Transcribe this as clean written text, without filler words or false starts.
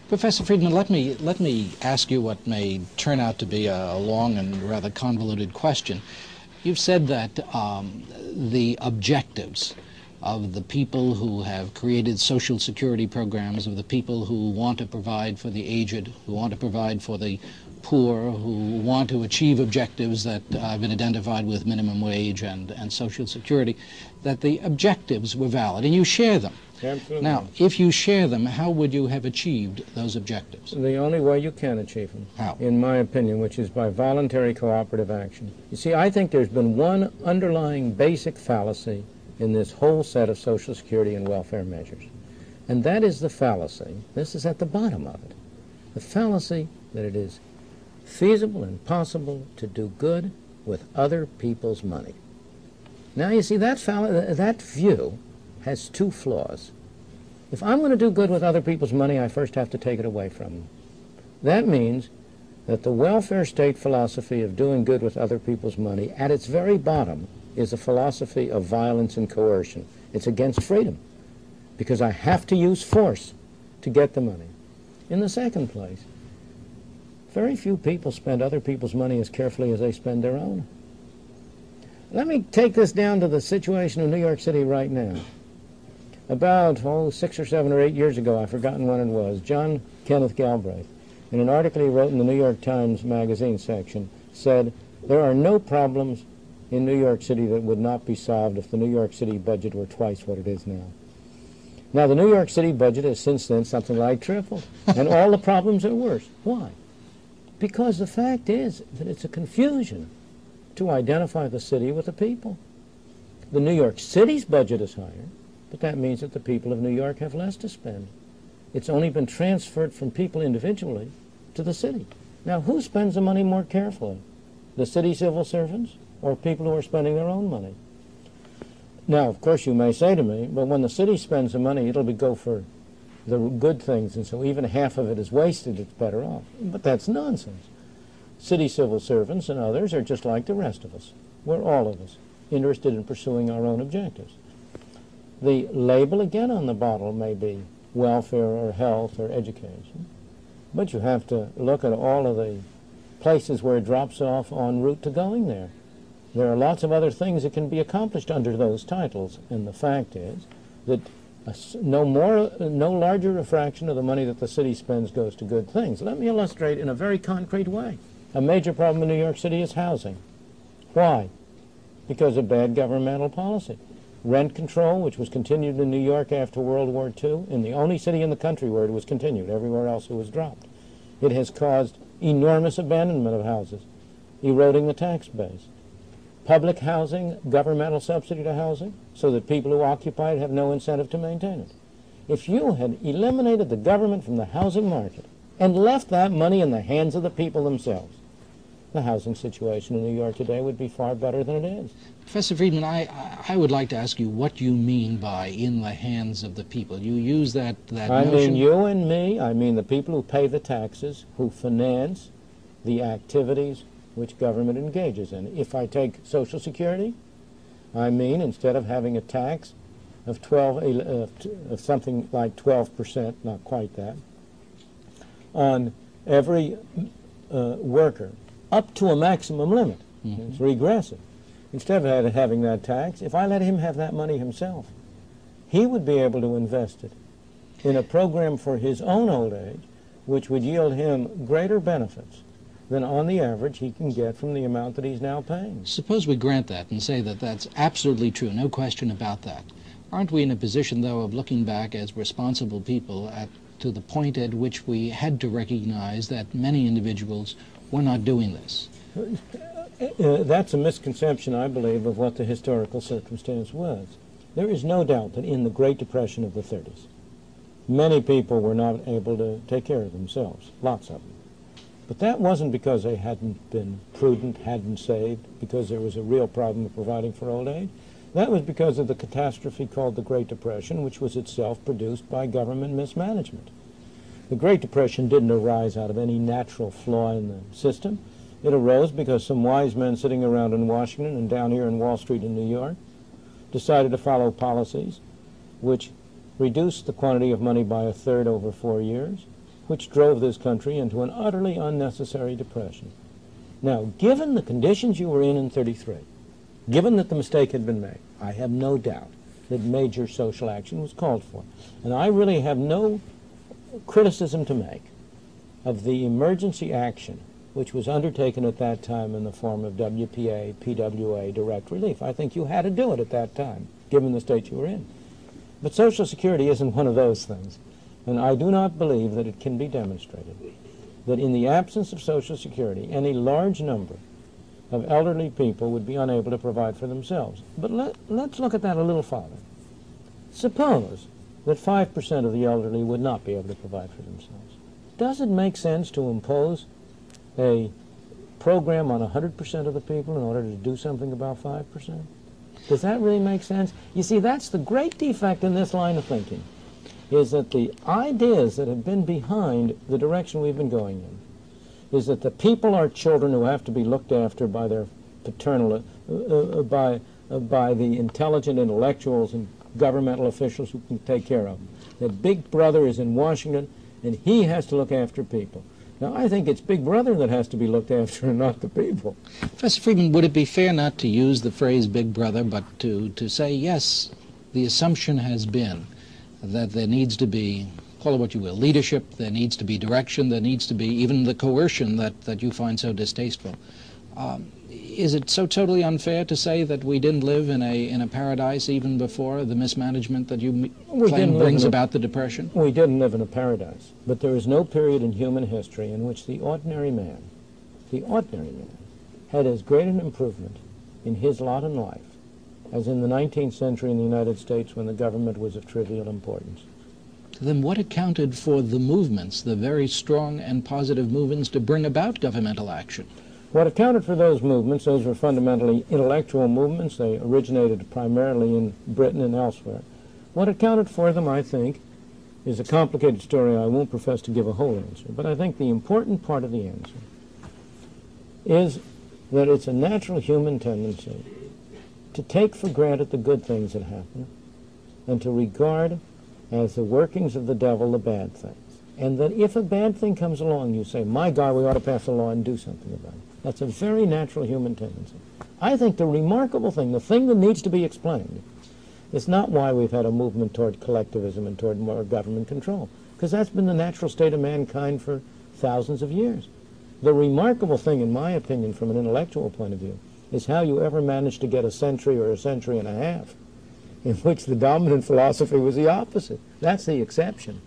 Professor Friedman, let me ask you what may turn out to be a long and rather convoluted question. You've said that the objectives of the people who have created Social Security programs, of the people who want to provide for the aged, who want to provide for the poor, who want to achieve objectives that have been identified with minimum wage and Social Security, that the objectives were valid, and you share them. Absolutely. Now, if you share them, how would you have achieved those objectives? The only way you can achieve them, How? in my opinion, which is by voluntary cooperative action. You see, I think there's been one underlying basic fallacy in this whole set of Social Security and welfare measures, and that is the fallacy, this is at the bottom of it, the fallacy that it is feasible and possible to do good with other people's money. Now, you see, that view has two flaws. If I'm going to do good with other people's money, I first have to take it away from them. That means that the welfare state philosophy of doing good with other people's money, at its very bottom, is a philosophy of violence and coercion. It's against freedom, because I have to use force to get the money. In the second place, very few people spend other people's money as carefully as they spend their own. Let me take this down to the situation in New York City right now. About 6 or 7 or 8 years ago, I've forgotten when it was, John Kenneth Galbraith, in an article he wrote in the New York Times magazine section, said, there are no problems in New York City that would not be solved if the New York City budget were twice what it is now. Now, the New York City budget has since then something like tripled, and all the problems are worse. Why? Because the fact is that it's a confusion to identify the city with the people. The New York City's budget is higher, but that means that the people of New York have less to spend. It's only been transferred from people individually to the city. Now, who spends the money more carefully? The city civil servants or people who are spending their own money? Now, of course, you may say to me, but when the city spends the money, it'll go for the good things, and so even half of it is wasted, it's better off. But that's nonsense. City civil servants and others are just like the rest of us. We're all of us interested in pursuing our own objectives. The label, again, on the bottle may be welfare or health or education, but you have to look at all of the places where it drops off en route to going there. There are lots of other things that can be accomplished under those titles, and the fact is that no larger a fraction of the money that the city spends goes to good things. Let me illustrate in a very concrete way. A major problem in New York City is housing. Why? Because of bad governmental policy. Rent control, which was continued in New York after World War II, in the only city in the country where it was continued, everywhere else it was dropped. It has caused enormous abandonment of houses, eroding the tax base. Public housing, governmental subsidy to housing, so that people who occupy it have no incentive to maintain it. If you had eliminated the government from the housing market and left that money in the hands of the people themselves, the housing situation in New York today would be far better than it is. Professor Friedman, I would like to ask you what you mean by in the hands of the people. You use that I notion. mean you and me. I mean the people who pay the taxes, who finance the activities which government engages in. If I take Social Security, I mean instead of having a tax of something like 12%, not quite that, on every worker, up to a maximum limit. Mm-hmm. It's regressive. Instead of having that tax, if I let him have that money himself, he would be able to invest it in a program for his own old age, which would yield him greater benefits than on the average he can get from the amount that he's now paying. Suppose we grant that and say that that's absolutely true, no question about that. Aren't we in a position, though, of looking back as responsible people to the point at which we had to recognize that many individuals were not doing this? That's a misconception, I believe, of what the historical circumstance was. There is no doubt that in the Great Depression of the 30s, many people were not able to take care of themselves, lots of them. But that wasn't because they hadn't been prudent, hadn't saved, because there was a real problem of providing for old age. That was because of the catastrophe called the Great Depression, which was itself produced by government mismanagement. The Great Depression didn't arise out of any natural flaw in the system. It arose because some wise men sitting around in Washington and down here in Wall Street in New York decided to follow policies which reduced the quantity of money by a third over 4 years, which drove this country into an utterly unnecessary depression. Now, given the conditions you were in 33, given that the mistake had been made, I have no doubt that major social action was called for. And I really have no criticism to make of the emergency action which was undertaken at that time in the form of WPA, PWA, direct relief. I think you had to do it at that time, given the state you were in. But Social Security isn't one of those things. And I do not believe that it can be demonstrated that in the absence of Social Security, any large number of elderly people would be unable to provide for themselves. But let's look at that a little farther. Suppose that 5% of the elderly would not be able to provide for themselves. Does it make sense to impose a program on 100% of the people in order to do something about 5%? Does that really make sense? You see, that's the great defect in this line of thinking, is that the ideas that have been behind the direction we've been going in is that the people are children who have to be looked after by their paternal, by the intelligent intellectuals and governmental officials who can take care of them. That Big Brother is in Washington, and he has to look after people. Now, I think it's Big Brother that has to be looked after and not the people. Professor Friedman, would it be fair not to use the phrase Big Brother, but to say, yes, the assumption has been that there needs to be, call it what you will, leadership, there needs to be direction, there needs to be even the coercion that you find so distasteful. Is it so totally unfair to say that we didn't live in a paradise even before the mismanagement that you claim brings about the Depression? We didn't live in a paradise, but there is no period in human history in which the ordinary man, had as great an improvement in his lot in life as in the 19th century in the United States when the government was of trivial importance. Then what accounted for the movements, the very strong and positive movements to bring about governmental action? What accounted for those movements, those were fundamentally intellectual movements. They originated primarily in Britain and elsewhere. What accounted for them, I think, is a complicated story. I won't profess to give a whole answer, but I think the important part of the answer is that it's a natural human tendency to take for granted the good things that happen and to regard as the workings of the devil the bad things. And that if a bad thing comes along, you say, my God, we ought to pass a law and do something about it. That's a very natural human tendency. I think the remarkable thing, the thing that needs to be explained, is not why we've had a movement toward collectivism and toward more government control, because that's been the natural state of mankind for thousands of years. The remarkable thing, in my opinion, from an intellectual point of view, is how you ever managed to get a century or a century and a half in which the dominant philosophy was the opposite. That's the exception.